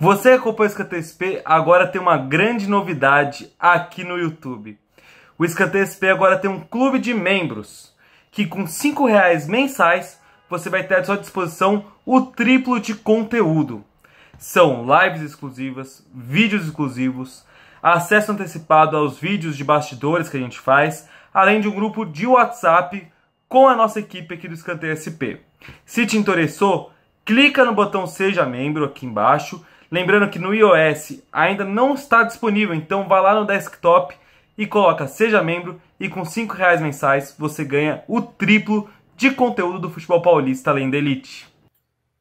Você que acompanha o Escanteio SP agora tem uma grande novidade aqui no YouTube. O Escanteio SP agora tem um clube de membros, que com R$ 5 mensais você vai ter à sua disposição o triplo de conteúdo. São lives exclusivas, vídeos exclusivos, acesso antecipado aos vídeos de bastidores que a gente faz, além de um grupo de WhatsApp com a nossa equipe aqui do Escanteio SP. Se te interessou, clica no botão Seja Membro aqui embaixo. Lembrando que no iOS ainda não está disponível, então vá lá no desktop e coloca Seja Membro e com R$ 5 mensais você ganha o triplo de conteúdo do futebol paulista além da Elite.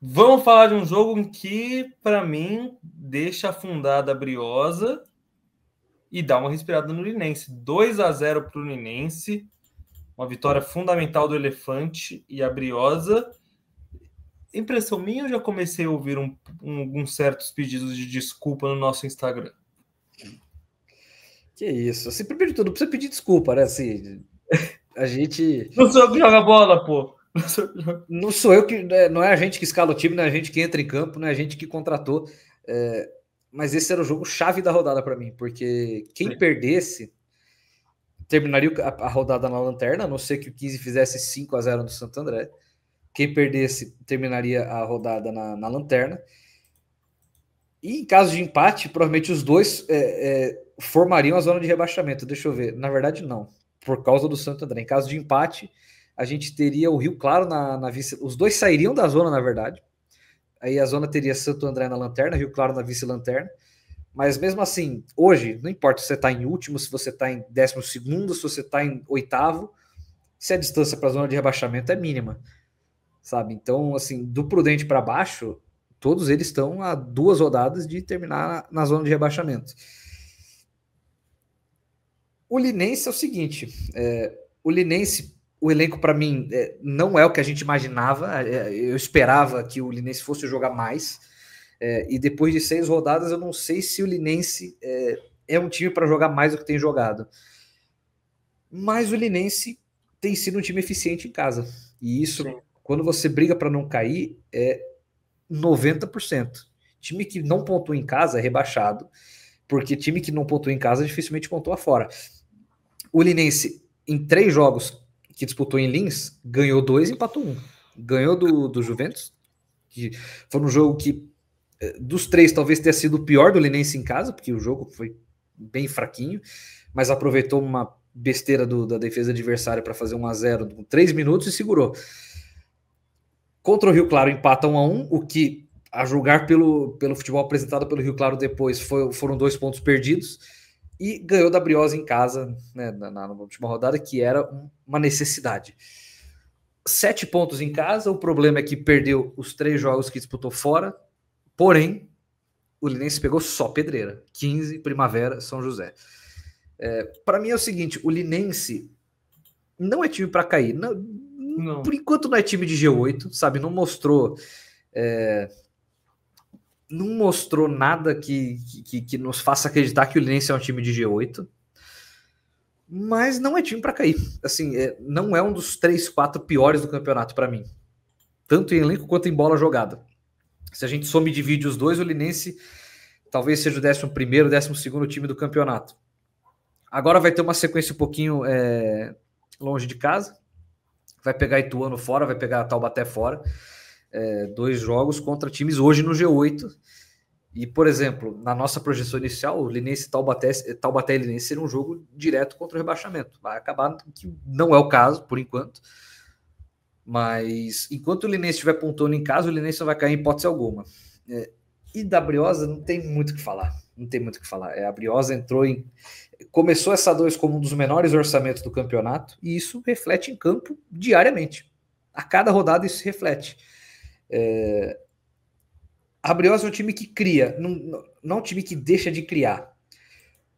Vamos falar de um jogo que, para mim, deixa afundada a Briosa e dá uma respirada no Linense. 2-0 para o Linense, uma vitória fundamental do Elefante e a Briosa. Impressão minha, eu já comecei a ouvir alguns certos pedidos de desculpa no nosso Instagram. Que isso. Assim, primeiro de tudo, precisa pedir desculpa, né? Assim, a gente... Não sou eu que joga bola, pô. Não sou eu que... Não é a gente que escala o time, não é a gente que entra em campo, não é a gente que contratou. Mas esse era o jogo chave da rodada para mim, porque quem perdesse terminaria a rodada na lanterna, a não ser que o 15 fizesse 5-0 no Santo André. Quem perdesse terminaria a rodada na lanterna. E em caso de empate, provavelmente os dois formariam a zona de rebaixamento. Deixa eu ver. Na verdade, não. Por causa do Santo André. Em caso de empate, a gente teria o Rio Claro na vice. Os dois sairiam da zona, na verdade. Aí a zona teria Santo André na lanterna, Rio Claro na vice-lanterna. Mas mesmo assim, hoje, não importa se você está em último, se você está em 12º, se você está em 8º, se a distância para a zona de rebaixamento é mínima. Sabe? Então, assim, do prudente para baixo, todos eles estão a 2 rodadas de terminar na zona de rebaixamento. O Linense é o seguinte, o Linense, o elenco para mim não é o que a gente imaginava, eu esperava que o Linense fosse jogar mais, e depois de 6 rodadas eu não sei se o Linense é um time para jogar mais do que tem jogado. Mas o Linense tem sido um time eficiente em casa, e isso... Sim. Quando você briga para não cair, é 90%. Time que não pontua em casa é rebaixado, porque time que não pontua em casa dificilmente pontua fora. O Linense, em 3 jogos que disputou em Lins, ganhou 2 e empatou 1. Ganhou do Juventus, que foi um jogo que, dos 3, talvez tenha sido o pior do Linense em casa, porque o jogo foi bem fraquinho, mas aproveitou uma besteira da defesa adversária para fazer 1-0 com 3 minutos e segurou. Contra o Rio Claro empata 1-1, o que, a julgar pelo futebol apresentado pelo Rio Claro depois, foram 2 pontos perdidos, e ganhou da Briosa em casa, né, na última rodada, que era uma necessidade. 7 pontos em casa, o problema é que perdeu os 3 jogos que disputou fora, porém, o Linense pegou só pedreira, 15, Primavera, São José. Para mim é o seguinte, o Linense não é time para cair, não. Por enquanto não é time de G8, sabe? Não mostrou nada que nos faça acreditar que o Linense é um time de G8, mas não é time para cair. Assim, não é um dos 3, 4 piores do campeonato para mim, tanto em elenco quanto em bola jogada. Se a gente some e divide os dois, o Linense talvez seja o 11º, 12º time do campeonato. Agora vai ter uma sequência um pouquinho longe de casa. Vai pegar Ituano fora, vai pegar Taubaté fora. 2 jogos contra times hoje no G8. E, por exemplo, na nossa projeção inicial, o Linense Taubaté e Linense seria um jogo direto contra o rebaixamento. Vai acabar que não é o caso, por enquanto. Mas, enquanto o Linense estiver pontuando em casa, o Linense não vai cair em hipótese alguma. E da Briosa não tem muito o que falar. Não tem muito o que falar. A Briosa começou essa 2 como um dos menores orçamentos do campeonato, e isso reflete em campo diariamente. A cada rodada isso se reflete. A Briosa é um time que cria, não é um time que deixa de criar,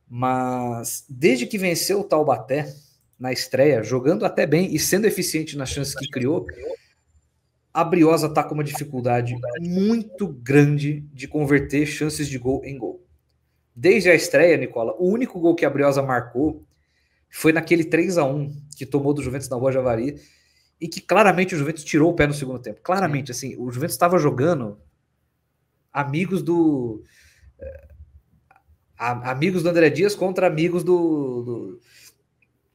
mas desde que venceu o Taubaté na estreia, jogando até bem e sendo eficiente nas chances que criou, a Briosa está com uma dificuldade muito grande de converter chances de gol em gol. Desde a estreia, Nicola, o único gol que a Briosa marcou foi naquele 3-1 que tomou do Juventus na Rua Javari, e que claramente o Juventus tirou o pé no segundo tempo. Claramente, assim, o Juventus estava jogando amigos do amigos do André Dias contra amigos do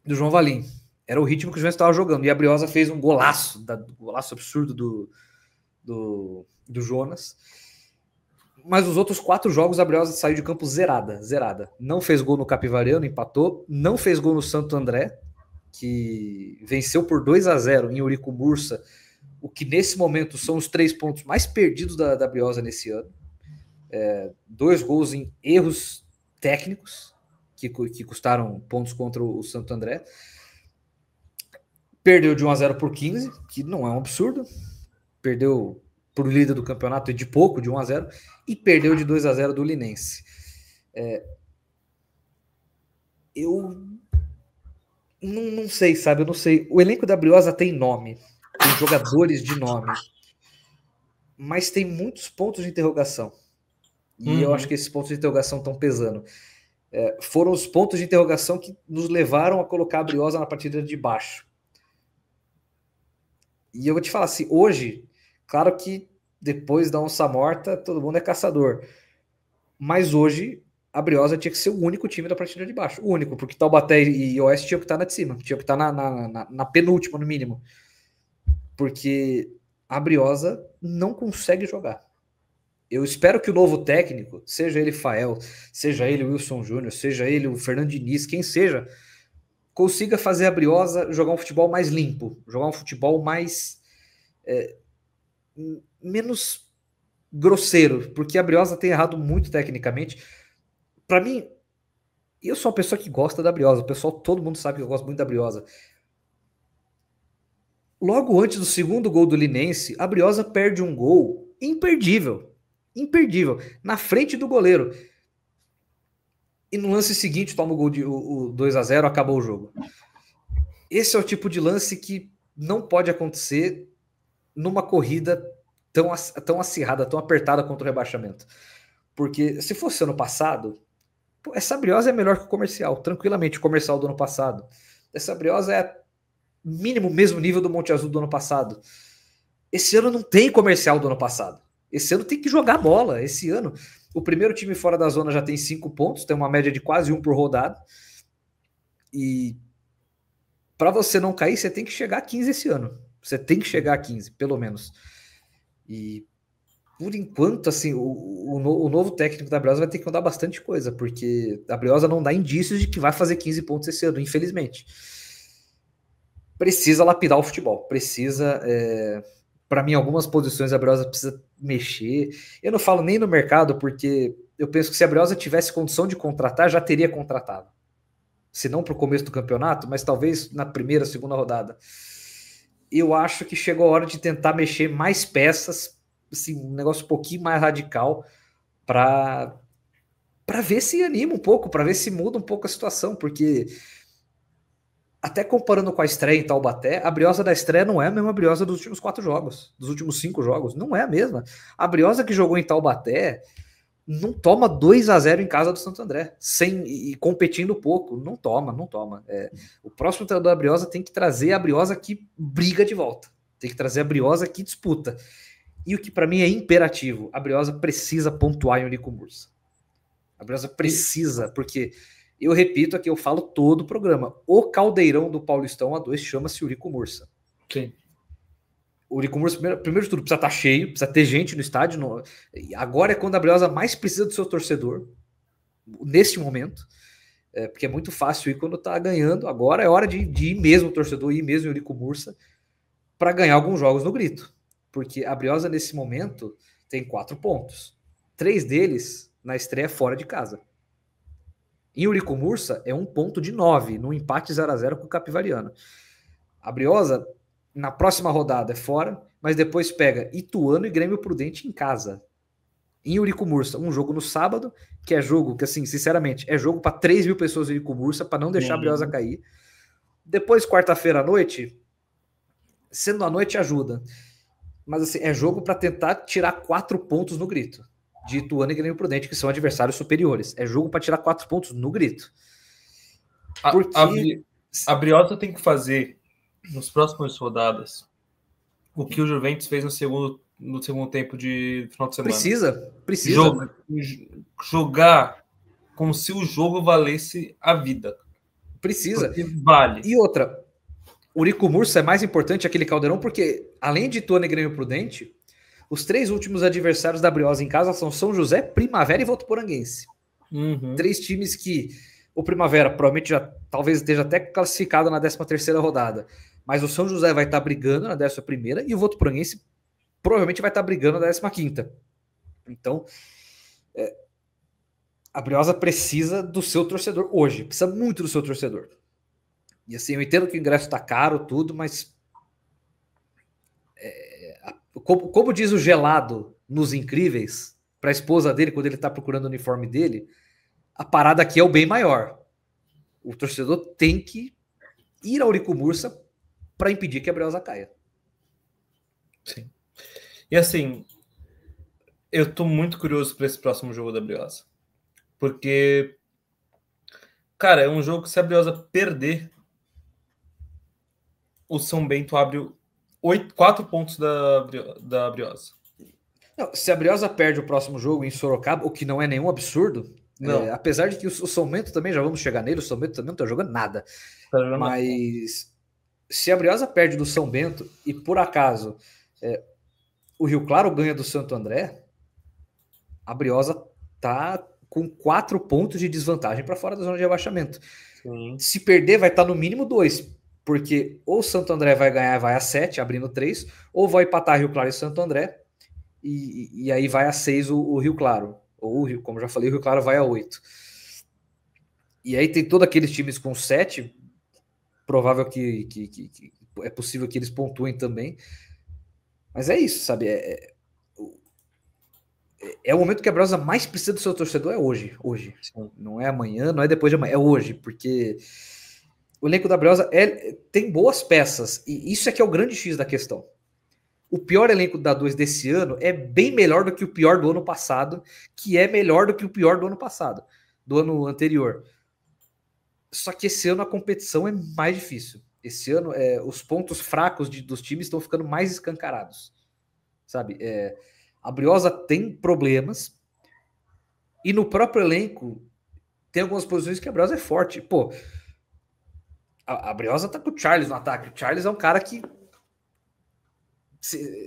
João Valim. Era o ritmo que o Juventus estava jogando. E a Briosa fez um golaço, golaço absurdo do Jonas. Mas os outros 4 jogos a Briosa saiu de campo zerada. Não fez gol no Capivariano, empatou. Não fez gol no Santo André, que venceu por 2-0 em Eurico Mursa, o que nesse momento são os 3 pontos mais perdidos da Briosa nesse ano. 2 gols em erros técnicos, que custaram pontos contra o Santo André. Perdeu de 1-0 por 15, que não é um absurdo. Perdeu por líder do campeonato e de pouco, de 1-0, e perdeu de 2-0 do Linense. Eu não sei, sabe? Eu não sei. O elenco da Briosa tem nome, tem jogadores de nome, mas tem muitos pontos de interrogação. E eu acho que esses pontos de interrogação estão pesando. Foram os pontos de interrogação que nos levaram a colocar a Briosa na partida de baixo. E eu vou te falar assim, hoje, claro que depois da onça morta, todo mundo é caçador. Mas hoje, a Briosa tinha que ser o único time da partida de baixo. O único, porque Taubaté e Oeste tinham que estar na de cima. Tinham que estar na penúltima, no mínimo. Porque a Briosa não consegue jogar. Eu espero que o novo técnico, seja ele Fael, seja ele Wilson Júnior, seja ele o Fernando Diniz, quem seja, consiga fazer a Briosa jogar um futebol mais limpo, jogar um futebol mais menos grosseiro, porque a Briosa tem errado muito tecnicamente. Para mim, eu sou uma pessoa que gosta da Briosa, o pessoal, todo mundo sabe que eu gosto muito da Briosa. Logo antes do segundo gol do Linense, a Briosa perde um gol imperdível, na frente do goleiro. E no lance seguinte toma o gol de o 2-0, acabou o jogo. Esse é o tipo de lance que não pode acontecer numa corrida tão acirrada, tão apertada contra o rebaixamento. Porque se fosse ano passado, essa Briosa é melhor que o Comercial, tranquilamente, o Comercial do ano passado. Essa Briosa é mínimo mesmo nível do Monte Azul do ano passado. Esse ano não tem Comercial do ano passado. Esse ano tem que jogar bola. Esse ano, o primeiro time fora da zona já tem 5 pontos, tem uma média de quase 1 por rodada. E para você não cair, você tem que chegar a 15 esse ano. Você tem que chegar a 15, pelo menos. E por enquanto, assim, o novo técnico da Briosa vai ter que mudar bastante coisa, porque a Briosa não dá indícios de que vai fazer 15 pontos esse ano, infelizmente. Precisa lapidar o futebol, precisa... para mim, algumas posições a Briosa precisa mexer. Eu não falo nem no mercado, porque eu penso que se a Briosa tivesse condição de contratar, já teria contratado. Se não para o começo do campeonato, mas talvez na primeira, segunda rodada. Eu acho que chegou a hora de tentar mexer mais peças, assim, um negócio um pouquinho mais radical, para ver se anima um pouco, para ver se muda um pouco a situação, porque até comparando com a estreia em Taubaté, a Briosa da estreia não é a mesma Briosa dos últimos 4 jogos, dos últimos 5 jogos, não é a mesma. A Briosa que jogou em Taubaté não toma 2-0 em casa do Santo André, e competindo pouco, não toma. O próximo treinador da Briosa tem que trazer a Briosa que briga de volta, tem que trazer a Briosa que disputa. E o que para mim é imperativo, a Briosa precisa pontuar em Eurico Mursa. A Briosa precisa, porque... Eu repito aqui, eu falo todo o programa. O caldeirão do Paulistão A2 chama-se Eurico Mursa. Sim. O Eurico Mursa, primeiro de tudo, precisa estar cheio, precisa ter gente no estádio. Agora é quando a Briosa mais precisa do seu torcedor, neste momento. Porque é muito fácil ir quando está ganhando. Agora é hora de ir mesmo o torcedor, ir mesmo o Eurico Mursa, para ganhar alguns jogos no grito. Porque a Briosa, nesse momento, tem 4 pontos. 3 deles na estreia fora de casa. Em Eurico Mursa é 1 ponto de 9, no empate 0-0 com o Capivariano. A Briosa, na próxima rodada, é fora, mas depois pega Ituano e Grêmio Prudente em casa. Em Eurico Mursa, um jogo no sábado, que é jogo que, assim, sinceramente, é jogo para 3 mil pessoas em Eurico Mursa, para não deixar a Briosa cair. Depois, quarta-feira à noite, sendo à noite ajuda. Mas, assim, é jogo para tentar tirar 4 pontos no grito. De Ituano e Grêmio Prudente, que são adversários superiores. É jogo para tirar 4 pontos no grito. Porque... A Briosa tem que fazer, nas próximas rodadas, o que o Juventus fez no segundo tempo de final de semana. Precisa. Jogar como se o jogo valesse a vida. Precisa. Porque vale. E outra, o Urico Mursa é mais importante aquele caldeirão, porque além de Ituano e Grêmio Prudente, os 3 últimos adversários da Briosa em casa são São José, Primavera e Votuporanguense. 3 times que o Primavera provavelmente talvez esteja até classificado na 13ª rodada, mas o São José vai estar brigando na 11ª e o Votuporanguense provavelmente vai estar brigando na 15ª. Então, a Briosa precisa do seu torcedor hoje, precisa muito do seu torcedor. E assim, eu entendo que o ingresso está caro, tudo, mas como diz o Gelado nos Incríveis, para a esposa dele, quando ele está procurando o uniforme dele, a parada aqui é o bem maior. O torcedor tem que ir ao Urico Mursa para impedir que a Briosa caia. Sim. E assim, eu tô muito curioso para esse próximo jogo da Briosa. Porque, cara, é um jogo que se a Briosa perder, o São Bento abre 4 pontos da Briosa. Não, se a Briosa perde o próximo jogo em Sorocaba, o que não é nenhum absurdo, apesar de que o São Bento também, já vamos chegar nele, o São Bento também não tá jogando nada. Mas se a Briosa perde do São Bento e por acaso o Rio Claro ganha do Santo André, a Briosa tá com 4 pontos de desvantagem para fora da zona de rebaixamento. Sim. Se perder, vai estar no mínimo 2, porque ou o Santo André vai ganhar, vai a 7, abrindo 3, ou vai empatar Rio Claro e Santo André, e aí vai a 6 o Rio Claro. Ou, como já falei, o Rio Claro vai a 8. E aí tem todos aqueles times com 7, provável que é possível que eles pontuem também. Mas é isso, sabe? É o momento que a Briosa mais precisa do seu torcedor, é hoje. Sim. Não é amanhã, não é depois de amanhã, é hoje, porque o elenco da Briosa tem boas peças, e isso é que é o grande X da questão. O pior elenco da 2 desse ano é bem melhor do que o pior do ano passado, que é melhor do que o pior do ano passado, do ano anterior. Só que esse ano a competição é mais difícil. Esse ano os pontos fracos dos times estão ficando mais escancarados. Sabe? A Briosa tem problemas e no próprio elenco tem algumas posições que a Briosa é forte. Pô, a Briosa tá com o Charles no ataque. O Charles é um cara que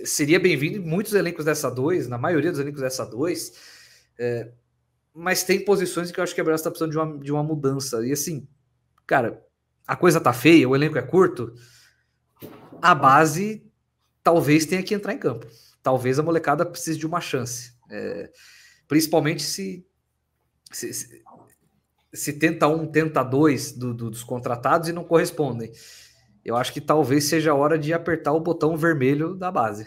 seria bem-vindo em muitos elencos dessa 2, na maioria dos elencos dessa 2, mas tem posições que eu acho que a Briosa tá precisando de uma mudança. E assim, cara, a coisa tá feia, o elenco é curto, a base talvez tenha que entrar em campo. Talvez a molecada precise de uma chance. Principalmente se tenta um, tenta dois dos contratados e não correspondem. Eu acho que talvez seja a hora de apertar o botão vermelho da base.